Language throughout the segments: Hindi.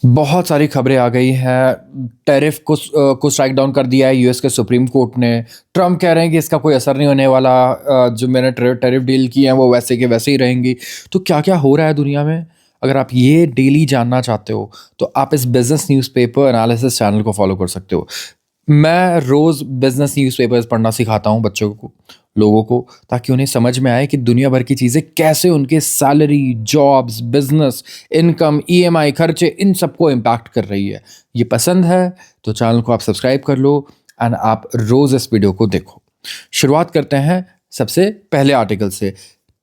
बहुत सारी खबरें आ गई हैं। टैरिफ को स्ट्राइक डाउन कर दिया है यूएस के सुप्रीम कोर्ट ने। ट्रम्प कह रहे हैं कि इसका कोई असर नहीं होने वाला। जो मैंने टैरिफ डील की हैं वो वैसे के वैसे ही रहेंगी। तो क्या क्या हो रहा है दुनिया में, अगर आप ये डेली जानना चाहते हो तो आप इस बिजनेस न्यूज़पेपर एनालिसिस चैनल को फॉलो कर सकते हो। मैं रोज़ बिजनेस न्यूज़पेपर्स पढ़ना सिखाता हूँ बच्चों को, लोगों को, ताकि उन्हें समझ में आए कि दुनिया भर की चीज़ें कैसे उनके salary, jobs, business, income, EMI, खर्चे, इन सबको इम्पैक्ट कर रही है। ये पसंद है तो चैनल को आप सब्सक्राइब कर लो एंड आप रोज़ इस वीडियो को देखो। शुरुआत करते हैं सबसे पहले आर्टिकल से।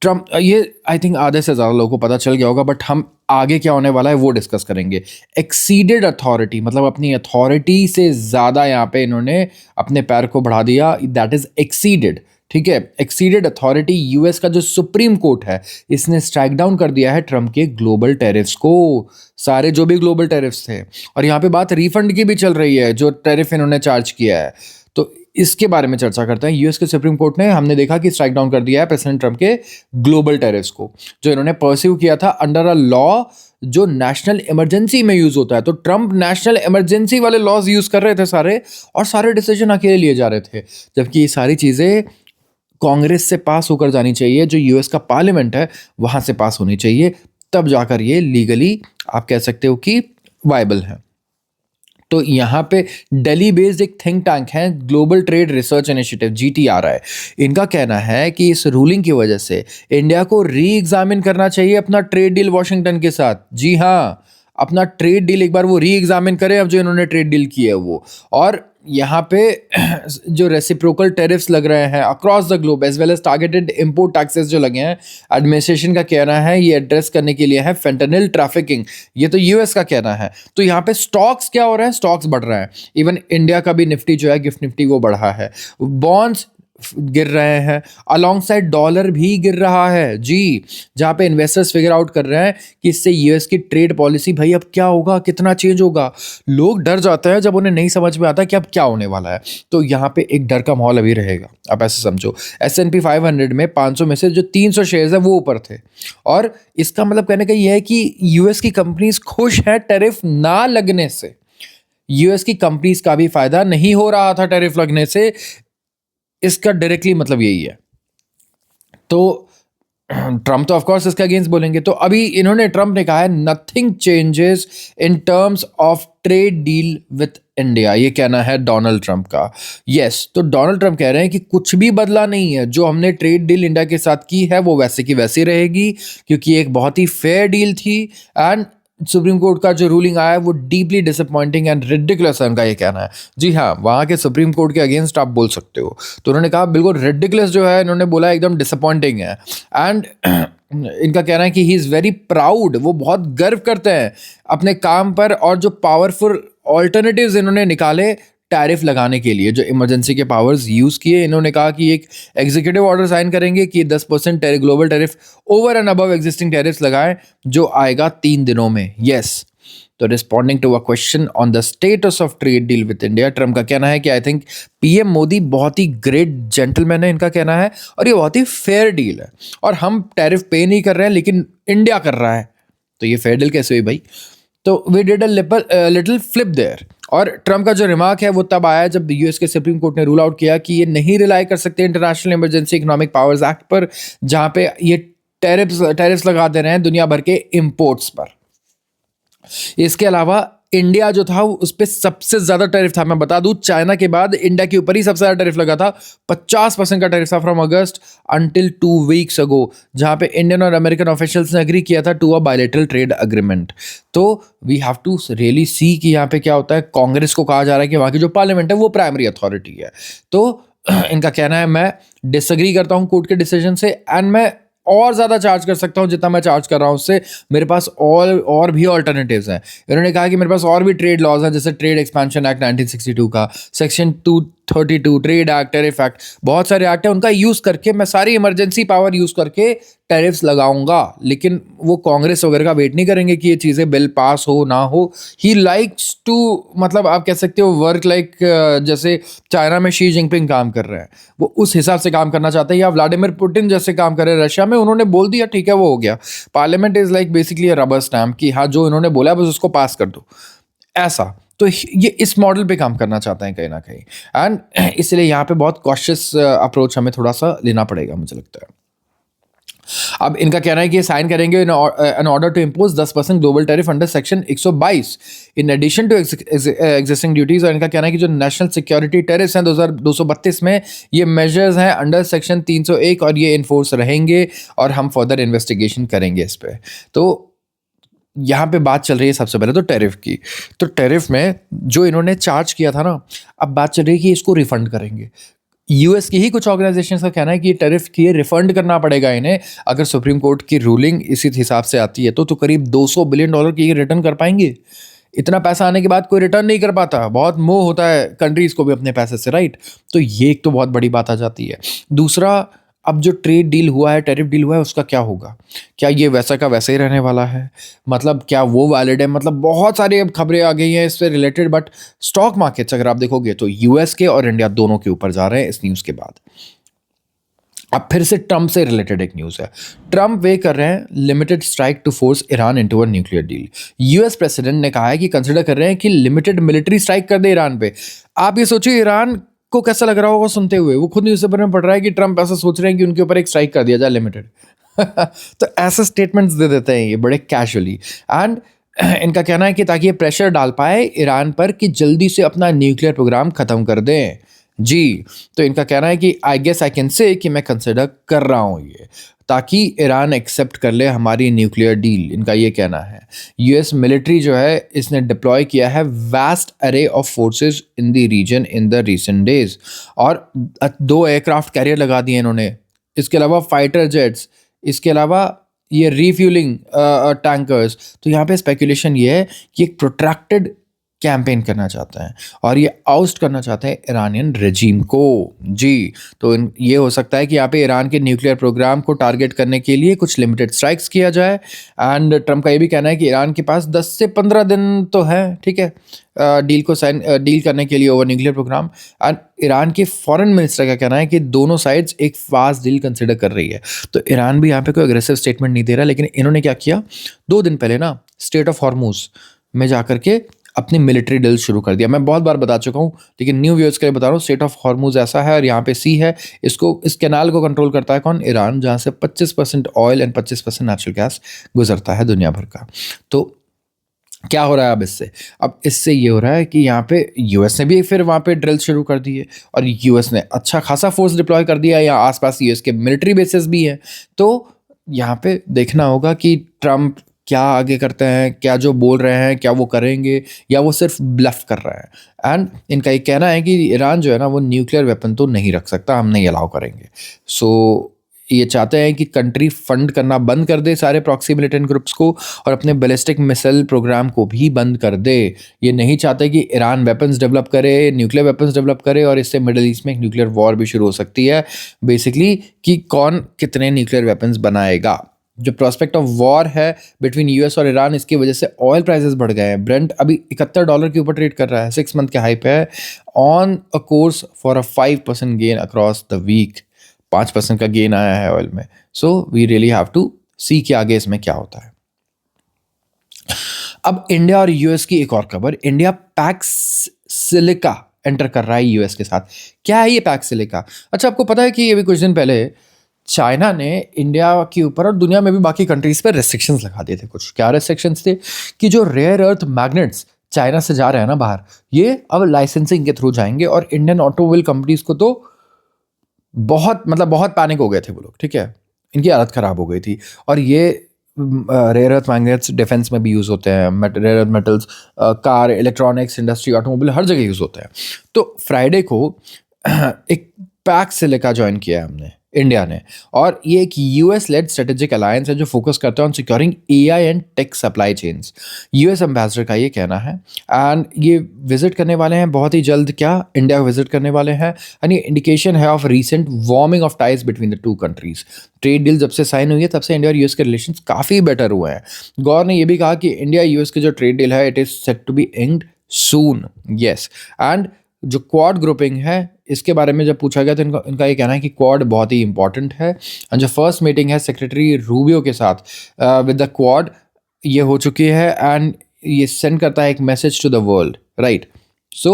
ट्रम्प, ये आई थिंक आधे से ज़्यादा लोगों को पता चल गया होगा, बट हम आगे क्या होने वाला है वो डिस्कस करेंगे। एक्सीडेड अथॉरिटी मतलब अपनी अथॉरिटी से ज़्यादा यहाँ पे इन्होंने अपने पैर को बढ़ा दिया, दैट इज़ एक्सीडेड। ठीक है, एक्सीडेड अथॉरिटी। यूएस का जो सुप्रीम कोर्ट है इसने स्ट्राइक डाउन कर दिया है ट्रम्प के ग्लोबल टैरिफ्स को, सारे जो भी ग्लोबल टैरिफ्स थे। और यहाँ पे बात रिफंड की भी चल रही है, जो टैरिफ इन्होंने चार्ज किया है। तो इसके बारे में चर्चा करते हैं। यूएस के सुप्रीम कोर्ट ने, हमने देखा कि स्ट्राइक डाउन कर दिया है प्रेसिडेंट ट्रम्प के ग्लोबल टैरिफ्स को, जो इन्होंने परस्यू किया था अंडर अ लॉ जो नेशनल इमरजेंसी में यूज होता है। तो ट्रम्प नेशनल इमरजेंसी वाले लॉज यूज कर रहे थे सारे, और सारे डिसीजन अकेले लिए जा रहे थे, जबकि ये सारी चीजें कांग्रेस से पास होकर जानी चाहिए, जो यूएस का पार्लियामेंट है वहां से पास होनी चाहिए, तब जाकर ये लीगली आप कह सकते हो कि वायबल है। तो यहाँ पे दिल्ली बेस्ड एक थिंक टैंक है, global trade research initiative GTRI। इनका कहना है कि इस रूलिंग की वजह से इंडिया को री एग्जामिन करना चाहिए अपना ट्रेड डील वॉशिंगटन के साथ। जी हाँ, अपना ट्रेड डील एक बार वो री एग्जामिन करें, अब जो इन्होंने ट्रेड डील की है वो। और यहाँ पे जो रेसिप्रोकल टैरिफ्स लग रहे हैं across the globe as well as targeted import taxes जो लगे हैं, एडमिनिस्ट्रेशन का कहना है ये एड्रेस करने के लिए है फेंटेनिल ट्रैफिकिंग। ये तो यूएस का कहना है। तो यहाँ पे स्टॉक्स क्या हो रहे हैं, स्टॉक्स बढ़ रहे हैं। इवन इंडिया का भी निफ्टी जो है, गिफ्ट निफ्टी, वो बढ़ा है। बॉन्ड्स गिर रहे हैं, अलॉन्ग साइड डॉलर भी गिर रहा है जी। जहाँ पे इन्वेस्टर्स फिगर आउट कर रहे हैं कि इससे यूएस की ट्रेड पॉलिसी भाई अब क्या होगा, कितना चेंज होगा। लोग डर जाते हैं जब उन्हें नहीं समझ में आता कि अब क्या होने वाला है। तो यहाँ पे एक डर का माहौल अभी रहेगा, आप ऐसे समझो। S&P 500 में 500 में से जो 300 शेयर्स है वो ऊपर थे, और इसका मतलब कहने का ये है कि यूएस की कंपनीज खुश हैं टैरिफ ना लगने से। यूएस की कंपनीज का भी फायदा नहीं हो रहा था टैरिफ लगने से, इसका डायरेक्टली मतलब यही है। तो ट्रम्प तो ऑफ कोर्स इसके अगेंस्ट बोलेंगे। तो अभी ट्रम्प ने कहा है nothing changes in terms of trade deal with India, ये कहना है डोनाल्ड ट्रम्प का। यस, तो डोनाल्ड ट्रम्प कह रहे हैं कि कुछ भी बदला नहीं है, जो हमने ट्रेड डील इंडिया के साथ की है वो वैसे की वैसी रहेगी, क्योंकि एक बहुत ही फेयर डील थी। एंड सुप्रीम कोर्ट का जो रूलिंग आया है वो डीपली डिसअपॉइंटिंग एंड रिडिकुलस है, उनका ये कहना है। जी हाँ, वहाँ के सुप्रीम कोर्ट के अगेंस्ट आप बोल सकते हो। तो उन्होंने कहा बिल्कुल रिडिकुलस जो है, इन्होंने बोला एकदम डिसअपॉइंटिंग है। एंड इनका कहना है कि ही इज़ वेरी प्राउड, वो बहुत गर्व करते हैं अपने काम पर, और जो पावरफुल ऑल्टरनेटिव्स इन्होंने निकाले टैरिफ लगाने के लिए, जो इमरजेंसी के पावर्स यूज़ किए। इन्होंने कहा कि एक एग्जीक्यूटिव ऑर्डर साइन करेंगे कि 10% global tariff over and above existing tariffs लगाएं, जो आएगा 3 दिनों में। यस, तो responding to a question on the status of trade deal with India, Trump का कहना है कि आई थिंक पीएम मोदी बहुत ही ग्रेट जेंटलमैन है, इनका कहना है, और ये बहुत ही फेयर डील है, और हम टैरिफ पे नहीं कर रहे हैं लेकिन इंडिया कर रहा है। तो ये फेयर डील कैसे हुई भाई? तो we did a little flip there. और ट्रम्प का जो रिमार्क है वो तब आया जब यूएस के सुप्रीम कोर्ट ने रूल आउट किया कि ये नहीं रिलाई कर सकते international emergency economic powers act पर, जहां पे ये टैरिफ्स लगा दे रहे हैं दुनिया भर के इंपोर्ट्स पर। इसके अलावा इंडिया जो था उस पर सबसे ज्यादा टैरिफ था। मैं बता दूं, चाइना के बाद इंडिया के ऊपर ही सबसे ज्यादा टैरिफ लगा था। 50% का टैरिफ था from August until 2 weeks ago, जहां पे इंडियन और अमेरिकन ऑफिशियल्स ने एग्री किया था to a bilateral trade agreement. तो we have to really see कि यहाँ पे क्या होता है। कांग्रेस को कहा जा रहा है कि वहां की जो पार्लियामेंट है वो प्राइमरी अथॉरिटी है। तो इनका कहना है मैं डिसएग्री करता हूँ कोर्ट के डिसीजन से, एंड मैं और ज़्यादा चार्ज कर सकता हूँ जितना मैं चार्ज कर रहा हूँ उससे। मेरे पास और भी ऑल्टरनेटिव्स हैं। इन्होंने कहा कि मेरे पास और भी ट्रेड लॉज हैं, जैसे ट्रेड एक्सपेंशन एक्ट 1962 का section 32 trade act, tariff act, बहुत सारे एक्ट है, उनका यूज करके मैं सारी इमरजेंसी पावर यूज करके टैरिफ्स लगाऊंगा। लेकिन वो कांग्रेस वगैरह का वेट नहीं करेंगे कि ये चीजें बिल पास हो ना हो। ही लाइक्स टू, मतलब आप कह सकते हो वर्क लाइक, जैसे चाइना में शी जिनपिंग काम कर रहे हैं, वो उस हिसाब से काम करना चाहते हैं, या व्लादिमीर पुतिन जैसे काम कर रहे हैं रशिया में, उन्होंने बोल दिया ठीक है वो हो गया। Parliament is like basically rubber stamp कि हाँ जो इन्होंने बोला बस उसको पास कर दो, ऐसा। तो ये इस मॉडल पे काम करना चाहते हैं कहीं ना कहीं, एंड इसलिए यहाँ पे बहुत कॉशियस अप्रोच हमें थोड़ा सा लेना पड़ेगा मुझे लगता है। अब इनका कहना है कि साइन करेंगे in order to impose 10% global tariff under section 122 in addition to existing duties. और इनका कहना है कि जो नेशनल सिक्योरिटी टैरिफ्स हैं 2232 में, ये मेजर्स हैं अंडर सेक्शन 301 और ये इन्फोर्स रहेंगे और हम फर्दर इन्वेस्टिगेशन करेंगे इस पे। तो यहाँ पे बात चल रही है सबसे पहले तो टैरिफ की। तो टैरिफ में जो इन्होंने चार्ज किया था ना, अब बात चल रही है कि इसको रिफंड करेंगे। यूएस की ही कुछ ऑर्गेनाइजेशन का कहना है कि टैरिफ की रिफंड करना पड़ेगा इन्हें। अगर सुप्रीम कोर्ट की रूलिंग इसी हिसाब से आती है तो करीब $200 बिलियन की रिटर्न कर पाएंगे। इतना पैसा आने के बाद कोई रिटर्न नहीं कर पाता, बहुत मोह होता है कंट्रीज को भी अपने पैसे से, राइट। तो ये एक तो बहुत बड़ी बात आ जाती है। दूसरा, अब जो ट्रेड डील हुआ है, टैरिफ डील हुआ है, उसका क्या होगा? क्या ये वैसा का वैसा ही रहने वाला है? मतलब क्या वो वैलिड है? मतलब बहुत सारी अब खबरें आ गई हैं इससे रिलेटेड, बट स्टॉक मार्केट्स अगर आप देखोगे तो यूएस के और इंडिया दोनों के ऊपर जा रहे हैं इस न्यूज़ के बाद। अब फिर से ट्रम्प से रिलेटेड एक न्यूज़ है। ट्रम्प वे कर रहे हैं limited strike to force Iran into a nuclear deal. US president ने कहा है कि कंसिडर कर रहे हैं कि लिमिटेड मिलिट्री स्ट्राइक कर दे ईरान पे। आप ये सोचिए ईरान को कैसा लग रहा होगा सुनते हुए, वो खुद न्यूज़पेपर में पढ़ रहा है कि ट्रम्प ऐसा सोच रहे हैं कि उनके ऊपर एक स्ट्राइक कर दिया जाए लिमिटेड। तो ऐसे स्टेटमेंट्स दे देते हैं ये बड़े कैजुअली, एंड इनका कहना है कि ताकि ये प्रेशर डाल पाए ईरान पर कि जल्दी से अपना न्यूक्लियर प्रोग्राम खत्म कर दें। जी, तो इनका कहना है कि I guess I can say कि मैं कंसिडर कर रहा हूँ ये, ताकि ईरान एक्सेप्ट कर ले हमारी न्यूक्लियर डील, इनका ये कहना है। यूएस मिलिट्री जो है इसने डिप्लॉय किया है vast array of forces in the region in the recent days, और 2 एयरक्राफ्ट कैरियर लगा दिए इन्होंने। इसके अलावा फाइटर जेट्स, इसके अलावा ये रीफ्यूलिंग टैंकर्स। तो यहाँ पे स्पेकुलेशन ये है कि एक प्रोट्रैक्टेड कैंपेन करना चाहते हैं और ये आउस्ट करना चाहते हैं ईरानियन रेजीम को। जी, तो ये हो सकता है कि यहाँ पे ईरान के न्यूक्लियर प्रोग्राम को टारगेट करने के लिए कुछ लिमिटेड स्ट्राइक्स किया जाए। एंड ट्रम्प का ये भी कहना है कि ईरान के पास 10 से 15 दिन तो है, ठीक है, डील करने के लिए over nuclear programme. And Iran के फॉरेन मिनिस्टर का कहना है कि दोनों साइड्स एक फास्ट डील कंसिडर कर रही है। तो ईरान भी यहाँ पे कोई अग्रेसिव स्टेटमेंट नहीं दे रहा, लेकिन इन्होंने क्या किया, 2 दिन पहले ना स्ट्रेट ऑफ हॉर्मुज में जाकर के अपनी मिलिट्री ड्रिल शुरू कर दिया। मैं बहुत बार बता चुका हूँ, लेकिन न्यू व्यूअर्स के लिए बता रहा हूँ। स्ट्रेट ऑफ हॉर्मुज ऐसा है और यहाँ पे सी है, इसको, इस कैनाल को कंट्रोल करता है कौन? ईरान, जहाँ से 25% ऑयल एंड 25% नेचुरल गैस गुजरता है दुनिया भर का। तो क्या हो रहा है अब इससे? अब इससे ये हो रहा है कि यहाँ पे यूएस ने भी फिर वहाँ पे ड्रिल शुरू कर दी है और यूएस ने अच्छा खासा फोर्स डिप्लॉय कर दिया है। यहाँ आसपास यूएस के मिलिट्री बेसिस भी हैं। तो यहाँ पे देखना होगा कि ट्रम्प क्या आगे करते हैं, क्या जो बोल रहे हैं क्या वो करेंगे, या वो सिर्फ ब्लफ कर रहे हैं। एंड इनका ये कहना है कि ईरान जो है ना वो न्यूक्लियर वेपन तो नहीं रख सकता, हम नहीं अलाउ करेंगे। सो ये चाहते हैं कि कंट्री फंड करना बंद कर दे सारे प्रॉक्सी मिलिटेंट ग्रुप्स को और अपने बैलिस्टिक मिसाइल प्रोग्राम को भी बंद कर दे। ये नहीं चाहते कि ईरान वेपन्स डेवलप करे, न्यूक्लियर वेपन्स डेवलप करे, और इससे मिडिल ईस्ट में एक न्यूक्लियर वॉर भी शुरू हो सकती है। बेसिकली कि कौन कितने न्यूक्लियर वेपन्स बनाएगा। जो प्रोस्पेक्ट ऑफ वॉर है बिटवीन यूएस और ईरान, इसकी वजह से ऑयल प्राइसेस बढ़ गए हैं। ब्रेंट अभी $71 के ऊपर ट्रेड कर रहा है, 6 मंथ के हाई पे है, on a course for a 5% gain across the week. 5% का गेन आया है ऑयल में। So we really have to see कि आगे इसमें क्या होता है। अब इंडिया और यूएस की एक और खबर, इंडिया पैक्स सिलिका एंटर कर रहा है यूएस के साथ। क्या है ये पैक्स सिलिका? अच्छा, आपको पता है कि ये भी कुछ दिन पहले चाइना ने इंडिया के ऊपर और दुनिया में भी बाकी कंट्रीज पर रेस्ट्रिक्शंस लगा दिए थे। कुछ क्या रेस्ट्रिक्शंस थे कि जो रेयर अर्थ मैग्नेट्स चाइना से जा रहे हैं ना बाहर, ये अब लाइसेंसिंग के थ्रू जाएंगे। और इंडियन ऑटोमोबाइल कंपनीज को तो बहुत पैनिक हो गए थे वो लोग, ठीक है, इनकी हालत ख़राब हो गई थी। और ये रेयर अर्थ मैग्नेट्स डिफेंस में भी यूज़ होते हैं, rare earth metals car, electronics industry, automobile, हर जगह यूज़ होते हैं। तो फ्राइडे को एक पैक्स सिलिका ज्वाइन किया है हमने, इंडिया ने। और ये एक यूएस लेड स्ट्रेटेजिक अलायंस है जो फोकस करता है on securing AI and tech supply chains. US ambassador का ये कहना है। एंड ये विजिट करने वाले हैं बहुत ही जल्द, क्या इंडिया विजिट करने वाले हैं। एंड ये इंडिकेशन है of recent warming of ties between the two countries. Trade deal जब से साइन हुई है तब से इंडिया और यूएस के रिलेशन काफ़ी बेटर हुए हैं। गौर ने यह भी कहा कि इंडिया यूएस की जो ट्रेड डील है it is set to be and soon. Yes. And जो क्वाड ग्रुपिंग है इसके बारे में जब पूछा गया तो इनका ये कहना है कि क्वाड बहुत ही इंपॉर्टेंट है। एंड जो फर्स्ट मीटिंग है सेक्रेटरी रूबियो के साथ विद द क्वाड ये हो चुकी है। एंड ये सेंड करता है एक message to the world, right. So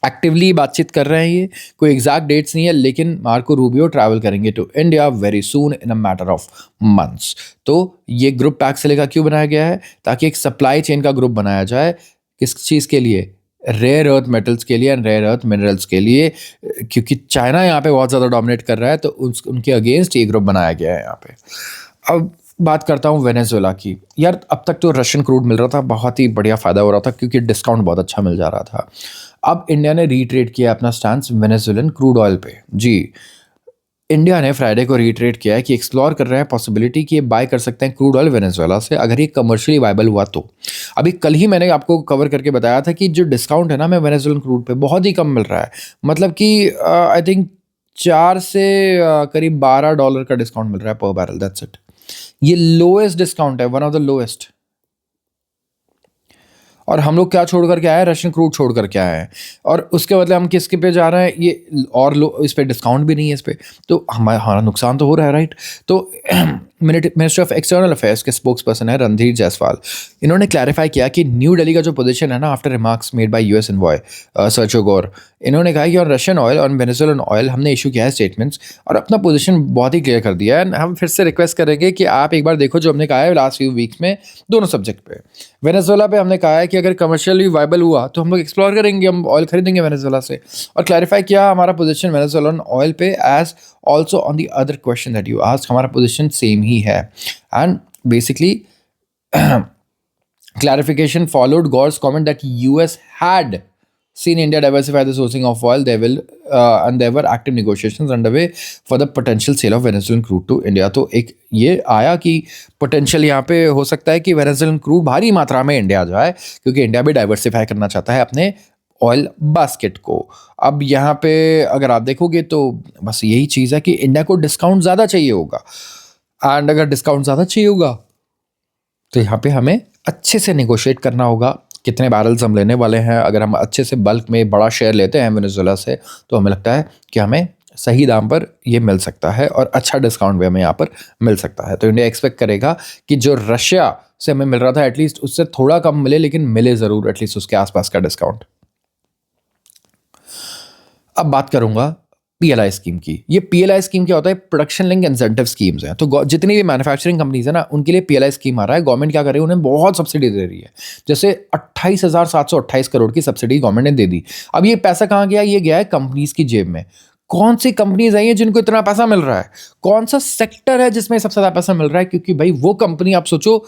actively बातचीत कर रहे हैं ये, कोई एग्जैक्ट डेट्स नहीं है, लेकिन मार्को रूबियो ट्रैवल करेंगे to India very soon in a matter of months. तो ये ग्रुप पैक से लेकर क्यों बनाया गया है? ताकि एक सप्लाई चेन का ग्रुप बनाया जाए। किस चीज़ के लिए? रेयर अर्थ मेटल्स के लिए एंड रेयर अर्थ मिनरल्स के लिए, क्योंकि चाइना यहाँ पे बहुत ज़्यादा डोमिनेट कर रहा है, तो उनके अगेंस्ट ये ग्रुप बनाया गया है यहाँ पे। अब बात करता हूँ वेनेजुएला की। यार अब तक तो रशियन क्रूड मिल रहा था, बहुत ही बढ़िया फ़ायदा हो रहा था क्योंकि डिस्काउंट बहुत अच्छा मिल जा रहा था। अब इंडिया ने रीट्रेड किया अपना स्टांस वेनेजुएलन क्रूड ऑयल पे। जी, इंडिया ने फ्राइडे को रीट्रेड किया है कि एक्सप्लोर कर रहे हैं पॉसिबिलिटी कि ये बाय कर सकते हैं क्रूड ऑयल वेनेजुएला से अगर ये कमर्शियली वायबल हुआ तो। अभी कल ही मैंने आपको कवर करके बताया था कि जो डिस्काउंट है ना मैं वेनेजुएलन क्रूड पे बहुत ही कम मिल रहा है। मतलब कि आई थिंक 4 से करीब $12 का डिस्काउंट मिल रहा है पर बैरल, दैट्स इट। ये लोएस्ट डिस्काउंट है, वन ऑफ द लोएस्ट। और हम लोग क्या छोड़ कर के आए हैं? रशियन क्रूड छोड़ कर के आए हैं। और उसके बदले हम किसके पे जा रहे हैं? ये और इस पे डिस्काउंट भी नहीं है इस पे, तो हमारा नुकसान तो हो रहा है, राइट। तो मिनिस्ट्री ऑफ एक्सटर्नल अफेयर्स के स्पोक्स पर्सन है रणधीर जायसवाल। इन्होंने क्लैरिफाई किया कि न्यू दिल्ली का जो पोजीशन है ना after remarks made by US envoy Sergio Gor, इन्होंने कहा कि on Russian oil on Venezuelan oil हमने इशू किया है स्टेटमेंट्स और अपना पोजीशन बहुत ही क्लियर कर दिया है। हम फिर से रिक्वेस्ट करेंगे कि आप एक बार देखो जो हमने कहा है लास्ट फ्यू वीक्स में दोनों सब्जेक्ट पे। वेनेजुएला पे हमने कहा है कि अगर कमर्शियली वायबल हुआ तो हम लोग एक्सप्लोर करेंगे, हम ऑयल खरीदेंगे वेनेजुएला से। और क्लैरिफाई किया हमारा पोजीशन वेनेजुएलन ऑयल पे as also on the other question that you asked, हमारा पोजीशन सेम ही है। And basically clarification followed Gore's comment that US had seen India diversify the sourcing of oil. And there were active negotiations underway for the potential sale of Venezuelan crude to India. तो एक ये आया कि पोटेंशियल यहाँ पे हो सकता है कि वेनेजुएलन क्रूड भारी मात्रा में इंडिया जाए, क्योंकि इंडिया भी डाइवर्सिफाई करना चाहता है अपने ऑयल बास्केट को। अब यहाँ पे अगर आप देखोगे तो बस यही चीज़ है कि इंडिया को डिस्काउंट ज़्यादा चाहिए होगा। एंड अगर डिस्काउंट ज़्यादा चाहिए होगा तो यहाँ पे हमें अच्छे से नेगोशिएट करना होगा कितने बैरल्स हम लेने वाले हैं। अगर हम अच्छे से बल्क में बड़ा शेयर लेते हैं वेनेजुएला से तो हमें लगता है कि हमें सही दाम पर ये मिल सकता है और अच्छा डिस्काउंट भी हमें यहाँ पर मिल सकता है। तो इंडिया एक्सपेक्ट करेगा कि जो रशिया से हमें मिल रहा था एटलीस्ट उससे थोड़ा कम मिले, लेकिन मिले ज़रूर एटलीस्ट उसके आसपास का डिस्काउंट। अब बात करूंगा पीएलआई स्कीम की। ये पीएलआई स्कीम क्या होता है? प्रोडक्शन लिंक इंसेंटिव स्कीम्स हैं। तो जितनी भी मैन्युफैक्चरिंग कंपनीज है ना उनके लिए पीएलआई स्कीम आ रहा है। गवर्नमेंट क्या कर रही है? उन्हें बहुत सब्सिडी दे रही है। जैसे 28,728 करोड़ की सब्सिडी गवर्नमेंट ने दे दी। अब ये पैसा कहाँ गया? ये गया है कंपनीज की जेब में। कौन सी कंपनीज आई हैं जिनको इतना पैसा मिल रहा है? कौन सा सेक्टर है जिसमें सबसे ज़्यादा पैसा मिल रहा है? क्योंकि भाई वो कंपनी आप सोचो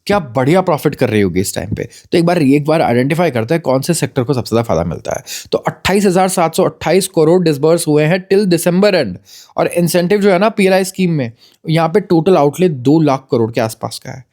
क्या बढ़िया प्रॉफिट कर रही होगी इस टाइम पे। तो एक बार आइडेंटिफाई करते हैं कौन से सेक्टर को सबसे ज़्यादा फायदा मिलता है। तो 28,728 करोड़ डिसबर्स हुए हैं टिल दिसंबर एंड। और इंसेंटिव जो है ना पीएलआई स्कीम में, यहाँ पे टोटल आउटले 2 लाख करोड़ के आसपास का है।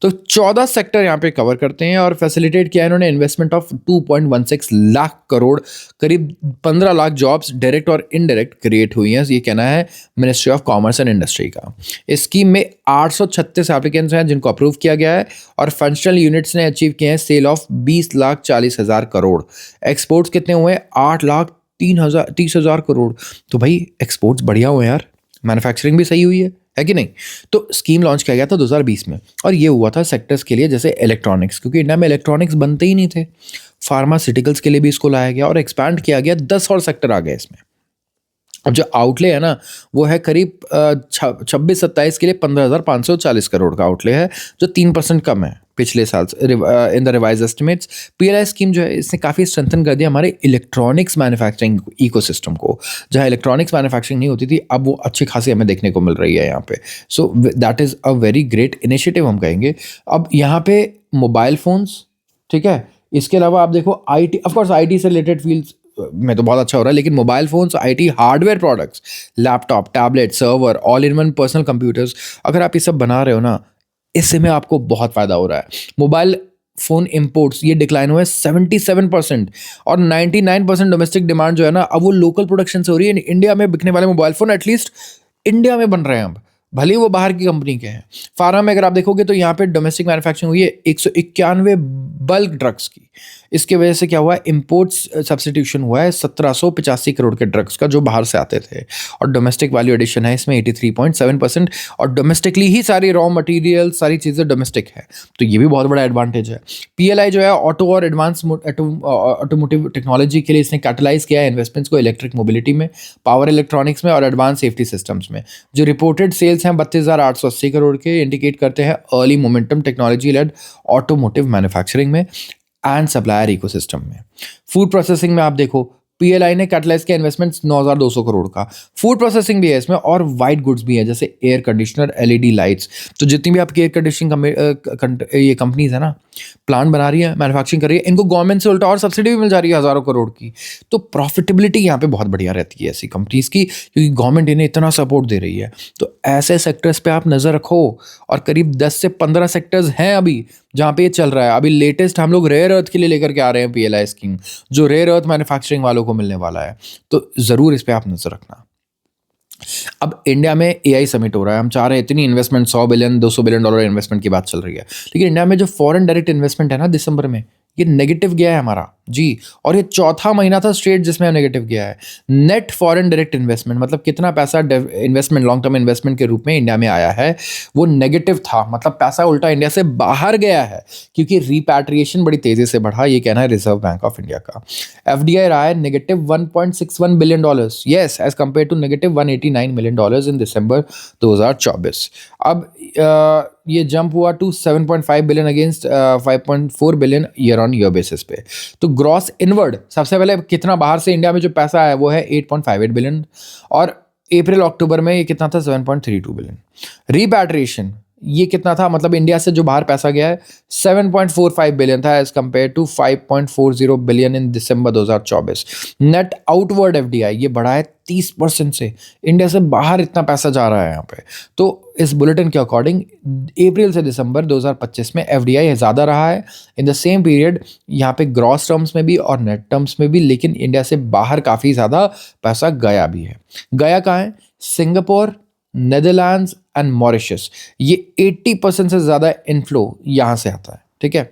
तो 14 सेक्टर यहाँ पे कवर करते हैं और फैसिलिटेट किया है इन्होंने इन्वेस्टमेंट ऑफ 2.16 लाख करोड़। करीब 15 लाख जॉब्स डायरेक्ट और इनडायरेक्ट क्रिएट हुई हैं, ये कहना है ministry of commerce and industry का। इस स्कीम में 836 एप्लीकेंट्स हैं जिनको अप्रूव किया गया है और फंक्शनल यूनिट्स ने अचीव किए हैं सेल ऑफ 20,40,000 करोड़। एक्सपोर्ट्स कितने हुए? 8,30,000 करोड़। तो भाई एक्सपोर्ट्स बढ़िया हुए यार, मैन्युफैक्चरिंग भी सही हुई है कि नहीं? तो स्कीम लॉन्च किया गया था 2020 में और ये हुआ था सेक्टर्स के लिए जैसे इलेक्ट्रॉनिक्स, क्योंकि इंडिया में इलेक्ट्रॉनिक्स बनते ही नहीं थे। फार्मास्यूटिकल्स के लिए भी इसको लाया गया और एक्सपैंड किया गया, 10 और सेक्टर आ गए इसमें। अब जो आउटले है ना वो है करीब 26-27 के लिए 15,540 करोड़ का आउटले है, जो 3% कम है पिछले साल in the revise estimates. PLI scheme जो है इसने काफ़ी स्ट्रेंथन कर दिया हमारे इलेक्ट्रॉनिक्स मैन्युफैक्चरिंग इकोसिस्टम को। जहाँ इलेक्ट्रॉनिक्स मैन्युफैक्चरिंग नहीं होती थी अब वो अच्छी खासी हमें देखने को मिल रही है यहाँ पे। So that is a very great initiative हम कहेंगे। अब यहाँ पे मोबाइल फ़ोन्स, ठीक है, इसके अलावा आप देखो आईटी, ऑफ कोर्स आईटी से रिलेटेड फील्ड्स में तो बहुत अच्छा हो रहा है, लेकिन mobile phones, IT hardware products, laptop, tablet, server, all in one personal computers, अगर आप ये सब बना रहे हो ना, इससे में आपको बहुत फ़ायदा हो रहा है। मोबाइल फ़ोन इम्पोर्ट्स ये डिक्लाइन हुए 77% और 99% डोमेस्टिक डिमांड जो है ना, अब वो लोकल प्रोडक्शन से हो रही है। इंडिया में बिकने वाले मोबाइल फ़ोन एटलीस्ट इंडिया में बन रहे हैं अब, भले ही वो बाहर की कंपनी के हैं। फार्मा में अगर आप देखोगे तो यहाँ पे डोमेस्टिक मैन्युफैक्चरिंग हुई है 191 बल्क ड्रग्स की। इसकी वजह से क्या हुआ है, इम्पोर्ट्स सब्स्टिट्यूशन हुआ है 1785 करोड़ के ड्रग्स का जो बाहर से आते थे, और डोमेस्टिक वैल्यू एडिशन है इसमें 83.7%, और डोमेस्टिकली ही सारी रॉ मटेरियल सारी चीज़ें डोमेस्टिक है, तो ये भी बहुत बड़ा एडवांटेज है। पीएलआई जो है ऑटो और एडवांस ऑटोमोटिव टेक्नोलॉजी के लिए इसने कैटलाइज किया है इन्वेस्टमेंट्स को इलेक्ट्रिक मोबिलिटी में, पावर इलेक्ट्रॉनिक्स में और एडवांस सेफ्टी सिस्टम्स में। जो रिपोर्टेड सेल्स हैं 32,880 करोड़ के, इंडिकेट करते हैं early momentum technology led automotive manufacturing में एंड सप्लायर इकोसिस्टम में। फूड प्रोसेसिंग में आप देखो पीएलआई ने कैटलाइज किया इन्वेस्टमेंट्स 9,200 करोड़ का। फूड प्रोसेसिंग भी है इसमें और वाइट गुड्स भी है, जैसे एयर कंडीशनर, एलईडी लाइट्स। तो जितनी भी आपकी एयर कंडीशनिंग ये कंपनीज है ना, प्लांट बना रही है, मैन्युफैक्चरिंग कर रही है, इनको गवर्नमेंट से उल्टा और सब्सिडी भी मिल जा रही है हज़ारों करोड़ की। तो प्रॉफिटेबिलिटी यहाँ पे बहुत बढ़िया रहती है ऐसी कंपनीज की, क्योंकि गवर्नमेंट इन्हें इतना सपोर्ट दे रही है। तो ऐसे सेक्टर्स पे आप नज़र रखो, और करीब 10 से 15 सेक्टर्स हैं अभी जहाँ पे ये चल रहा है। अभी लेटेस्ट हम लोग रेयर अर्थ के लिए लेकर के आ रहे हैं पीएलआई स्कीम, जो रेयर अर्थ मैन्युफैक्चरिंग वालों को मिलने वाला है, तो ज़रूर इस पर आप नज़र रखना। अब इंडिया में एआई समिट हो रहा है, हम चाह रहे हैं इतनी investment, 100 billion 200 billion dollar investment की बात चल रही है, लेकिन इंडिया में जो फॉरेन डायरेक्ट इन्वेस्टमेंट है ना, दिसंबर में ये नेगेटिव गया है हमारा जी, और ये चौथा महीना था स्ट्रेट जिसमें नेगेटिव गया है। नेट फॉरेन डायरेक्ट इन्वेस्टमेंट मतलब कितना पैसा इन्वेस्टमेंट, लॉन्ग टर्म इन्वेस्टमेंट के रूप में इंडिया में आया है, वो नेगेटिव था। मतलब पैसा उल्टा इंडिया से बाहर गया है, क्योंकि रिपैट्रिएशन बड़ी तेजी से बढ़ा, ये कहना है रिजर्व बैंक ऑफ इंडिया का। एफडीआई रहा है negative $1.61 billion, yes, as compare to negative $189 million in December 2024। अब ये जंप हुआ to 7.5 billion against 5.4 billion year on year basis पे। तो ग्रॉस इनवर्ड सबसे पहले कितना बाहर से इंडिया में जो पैसा आया वो है 8.58 बिलियन, और अप्रैल अक्टूबर में ये कितना था 7.32 बिलियन। रिपैट्रिएशन ये कितना था, मतलब इंडिया से जो बाहर पैसा गया है 7.45 बिलियन था as compare to 5.40 billion in December 2024। Net outward FDI ये बढ़ा है 30% से, इंडिया से बाहर इतना पैसा जा रहा है यहाँ पे। तो इस बुलेटिन के अकॉर्डिंग अप्रैल से दिसंबर 2025 में एफडीआई ज़्यादा रहा है इन द सेम पीरियड, यहाँ पे ग्रॉस टर्म्स में भी और नेट टर्म्स में भी, लेकिन इंडिया से बाहर काफ़ी ज़्यादा पैसा गया भी है। गया कहाँ है? सिंगापुर, नेदरलैंड्स एंड मॉरिशस, ये 80% से ज़्यादा इनफ्लो यहाँ से आता है, ठीक है।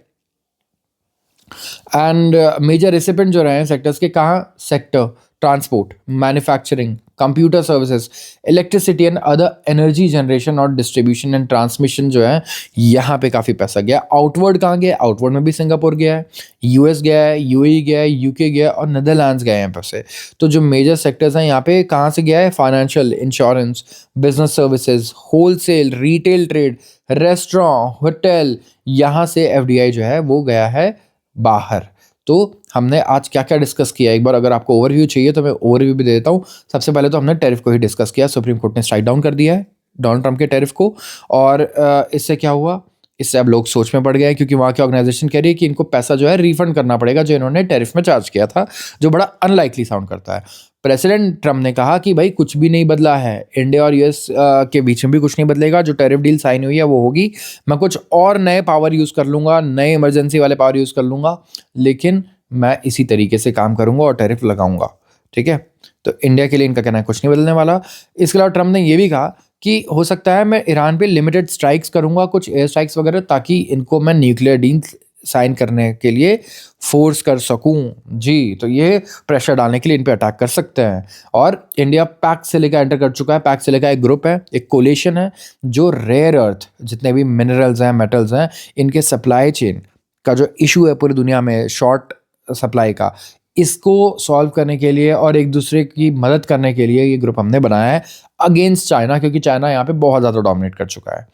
एंड मेजर रेसिपेंट जो रहे हैं सेक्टर्स के, कहाँ? Sector transport, manufacturing, computer services, electricity and other energy generation और डिस्ट्रीब्यूशन एंड ट्रांसमिशन जो है, यहाँ पे काफ़ी पैसा गया। आउटवर्ड कहाँ गया? आउटवर्ड में भी सिंगापुर गया है, यूएस गया है, यूएई गया है, यूके गया है और नेदरलैंड्स गए हैं पैसे। तो जो मेजर सेक्टर्स हैं यहाँ पे कहाँ से गया है? Financial, insurance, business services, wholesale, retail trade, restaurant, hotel, यहाँ से एफडीआई जो है वो गया है बाहर। तो हमने आज क्या क्या डिस्कस किया, एक बार अगर आपको ओवरव्यू चाहिए तो मैं ओवरव्यू भी दे देता हूँ। सबसे पहले तो हमने टैरिफ को ही डिस्कस किया, सुप्रीम कोर्ट ने स्ट्राइक डाउन कर दिया है डोनाल्ड ट्रंप के टैरिफ को, और इससे क्या हुआ, इससे अब लोग सोच में पड़ गए, क्योंकि वहाँ की ऑर्गेनाइजेशन कह रही है कि इनको पैसा जो है रिफंड करना पड़ेगा जो इन्होंने टैरिफ में चार्ज किया था, जो बड़ा अनलाइकली साउंड करता है। प्रेसिडेंट ट्रंप ने कहा कि भाई कुछ भी नहीं बदला है, इंडिया और यूएस के बीच में भी कुछ नहीं बदलेगा, जो टैरिफ डील साइन हुई है वो होगी, मैं कुछ और नए पावर यूज़ कर लूँगा, नए इमरजेंसी वाले पावर यूज़ कर लूँगा, लेकिन मैं इसी तरीके से काम करूँगा और टैरिफ लगाऊँगा, ठीक है। तो इंडिया के लिए इनका कहना है कुछ नहीं बदलने वाला। इसके अलावा ट्रंप ने ये भी कहा कि हो सकता है मैं ईरान पे लिमिटेड स्ट्राइक्स करूँगा, कुछ एयर स्ट्राइक्स वगैरह, ताकि इनको मैं न्यूक्लियर डील साइन करने के लिए फोर्स कर सकूं जी। तो ये प्रेशर डालने के लिए इन पे अटैक कर सकते हैं। और इंडिया पैक्ट सिलिका एंटर कर चुका है। पैक्ट सिलिका एक ग्रुप है, एक कोलिशन है, जो रेयर अर्थ जितने भी मिनरल्स हैं, मेटल्स हैं, इनके सप्लाई चेन का जो इशू है पूरी दुनिया में, शॉर्ट सप्लाई का, इसको सॉल्व करने के लिए और एक दूसरे की मदद करने के लिए ये ग्रुप हमने बनाया है अगेंस्ट चाइना, क्योंकि चाइना यहाँ पे बहुत ज़्यादा डोमिनेट कर चुका है।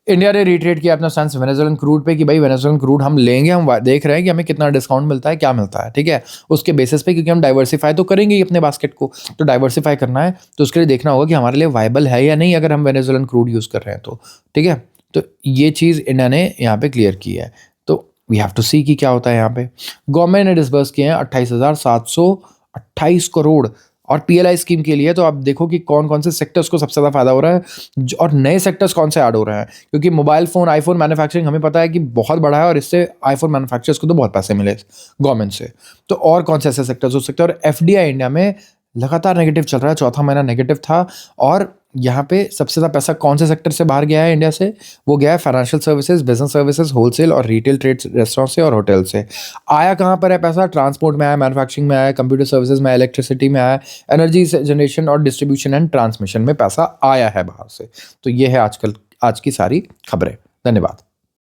इंडिया ने रिट्रेट किया अपना स्टैंस वेनेजुएलन क्रूड पे कि भाई वेनेजुएलन क्रूड हम लेंगे, हम देख रहे हैं कि हमें कितना डिस्काउंट मिलता है, क्या मिलता है, ठीक है, उसके बेसिस पे, क्योंकि हम डाइवर्सिफाई तो करेंगे ही अपने बास्केट को, तो डाइवर्सिफाई करना है तो उसके लिए देखना होगा कि हमारे लिए वायबल है या नहीं, अगर हम वेनेजुएलन क्रूड यूज़ कर रहे हैं तो, ठीक है। तो ये चीज़ इंडिया ने यहाँ पे क्लियर की है। तो वी हैव टू सी कि क्या होता है यहाँ पे। गवर्नमेंट ने डिसबर्स किए हैं 28,728 करोड़, और पीएलआई स्कीम के लिए तो आप देखो कि कौन कौन से सेक्टर्स को सबसे ज़्यादा फायदा हो रहा है और नए सेक्टर्स कौन से ऐड हो रहे हैं, क्योंकि मोबाइल फ़ोन आईफोन मैन्युफैक्चरिंग हमें पता है कि बहुत बड़ा है और इससे आईफोन मैन्युफैक्चरर्स को तो बहुत पैसे मिले गवर्नमेंट से। तो और कौन से ऐसे सेक्टर्स हो सकते हैं, और एफडीआई इंडिया में लगातार नेगेटिव चल रहा है, चौथा महीना नेगेटिव था। और यहाँ पे सबसे ज़्यादा पैसा कौन से सेक्टर से बाहर गया है इंडिया से, वो गया है financial services, business services, wholesale और रिटेल ट्रेड, रेस्टोरेंट से और होटल से। आया कहाँ पर है पैसा? ट्रांसपोर्ट में आया, मैन्युफैक्चरिंग में आया, कंप्यूटर सर्विसेज में आया, इलेक्ट्रिसिटी में आया, एनर्जी जनरेशन और डिस्ट्रीब्यूशन एंड ट्रांसमिशन में पैसा आया है बाहर से। तो ये है आज की सारी खबरें। धन्यवाद।